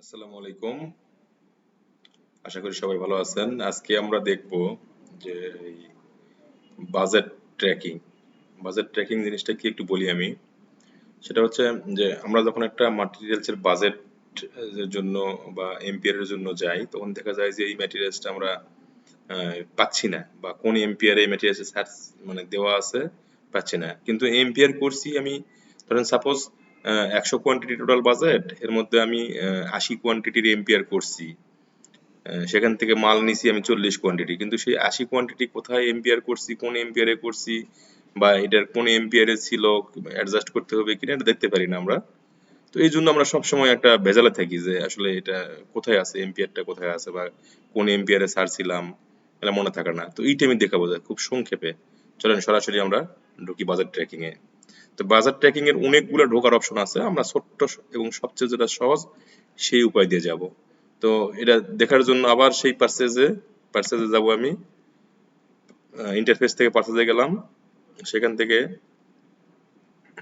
আসসালামু আলাইকুম। আশা করি সবাই ভালো আছেন। আজকে আমরা দেখব যে বাজেট ট্র্যাকিং। বাজেট ট্র্যাকিং জিনিসটা কি একটু বলি আমি। সেটা হচ্ছে যে আমরা যখন একটা ম্যাটেরিয়ালস এর বাজেট এর জন্য বা এম্পিয়ার এর জন্য যাই, তখন দেখা যায় যে এই ম্যাটেরিয়ালসটা আমরা পাচ্ছি না, বা কোন এম্পিয়ারে এই ম্যাটেরিয়ালস সার্চ মানে দেওয়া আছে পাচ্ছি না। কিন্তু এম্পিয়ার করছি আমি, ধরেন সাপোজ 100 কোয়ান্টিটি টোটাল বাজেট, এর মধ্যে আমি 80 কোয়ান্টিটির এম্পিয়ার করছি। সেখান থেকে মাল নিছি আমি 40 কোয়ান্টিটি, কিন্তু সেই 80 কোয়ান্টিটি কোথায় এম্পিয়ার করছি, কোন এম্পিয়ারে করছি, বা এটার কোন এম্পিয়ারে ছিল, অ্যাডজাস্ট করতে হবে কিনা এটা দেখতে পারি না আমরা। তো এই জন্য আমরা সবসময় একটা ভেজালে থাকি যে আসলে এটা কোথায় আছে, এম্পিয়ারটা কোথায় আছে, বা কোন এম্পিয়ারে ছাড়ছিলাম, এটা মনে থাকে না। তো এইটা আমি দেখাবো যে খুব সংক্ষেপে। চলেন সরাসরি আমরা ঢুকি বাজার ট্র্যাকিং এ। তো বাজার ট্র্যাকিং এর অনেকগুলো ঢোকার অপশন আছে, আমরা ছোট্ট এবং সবচেয়ে যেটা সহজ সেই উপায় দিয়ে যাব। তো এটা দেখার জন্য আবার সেই পার্সেজে যাব আমি। ইন্টারফেস থেকে পার্সেজে গেলাম, সেখান থেকে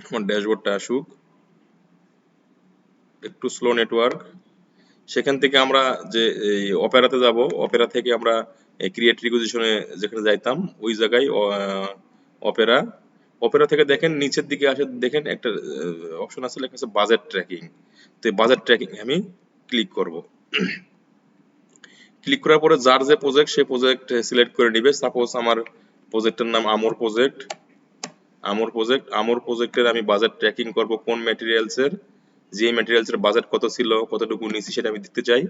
আমার ড্যাশবোর্ডটা আসুক, একটু স্লো নেটওয়ার্ক। সেখান থেকে আমরা যে এই অপেরাতে যাব, অপেরা থেকে আমরা এই ক্রিয়েট রিকুইজিশনে যেখানে যাইতাম ওই জায়গায় অপেরা। অপেরা থেকে দেখেন নিচের দিকে আসে, দেখেন একটা অপশন আছে লেখা আছে বাজেট ট্র্যাকিং। তো এই বাজেট ট্র্যাকিং আমি ক্লিক করব। ক্লিক করার পরে যার যে প্রজেক্ট সেই প্রজেক্ট সিলেক্ট করে নিবে। সাপোজ আমার প্রজেক্টের নাম আমর প্রজেক্ট। আমর প্রজেক্টের আমি বাজেট ট্র্যাকিং করব কোন ম্যাটেরিয়ালস এর, যে ম্যাটেরিয়ালস এর বাজেট কত ছিল, কতটুকু নিছি সেটা আমি দিতে চাই।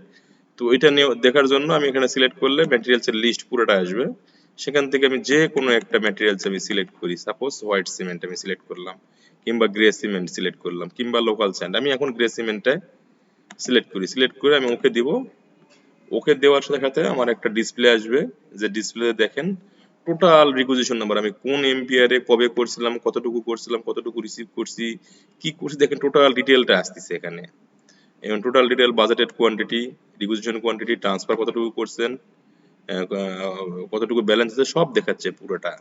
তো এটা নিয়ে দেখার জন্য আমি এখানে সিলেক্ট করলে ম্যাটেরিয়ালস এর লিস্ট পুরোটা আসবে। সেখান থেকে আমি যে কোনো একটা ম্যাটেরিয়ালস আমি সিলেক্ট করি, সাপোজ হোয়াইট সিমেন্ট আমি সিলেক্ট করলাম, কিংবা গ্রে সিমেন্ট সিলেক্ট করলাম, কিংবা লোকাল স্যান্ড। আমি এখন গ্রে সিমেন্টটা সিলেক্ট করি, সিলেক্ট করে আমি ওকে দিব। ওকে দেওয়ার সাথে সাথে আমার একটা ডিসপ্লে আসবে, যে ডিসপ্লে দেখেন টোটাল রিকুইজিশন নাম্বার, আমি কোন এম্পিয়ারে কবে করছিলাম, কতটুকু রিসিভ করছি, কি করছি, দেখেন টোটাল ডিটেলটা আসতেছে এখানে। এবং total detail, budgeted quantity, requisition quantity, transfer কতটুকু করছেন, কতটুকু ব্যালেন্স আছে সব দেখাচ্ছে পুরোটা।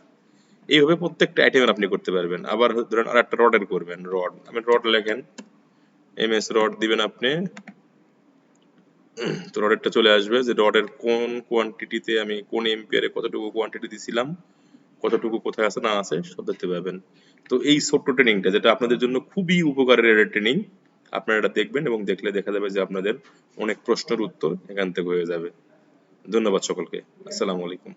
এইভাবে প্রত্যেকটা আইটেমের আপনি করতে পারবেন। আবার ধরেন আর একটা রডের করবেন, রড, আমি রড লেখেন, এমএস রড দিবেন আপনি। তো রডেরটা চলে আসবে যে রডের কোন কোয়ান্টিটিতে আমি কোন এম্পিয়ারে কতটুকু কোয়ান্টিটি দিছিলাম, কতটুকু কোথায় আছে না আছে সব দেখতে পাবেন। তো এই ছোট্ট ট্রেনিংটা, যেটা আপনাদের জন্য খুবই উপকারের ট্রেনিং, আপনারা এটা দেখবেন এবং দেখলে দেখা যাবে যে আপনাদের অনেক প্রশ্নের উত্তর এখান থেকে হয়ে যাবে। ধন্যবাদ সকলকে। আসসালামু আলাইকুম।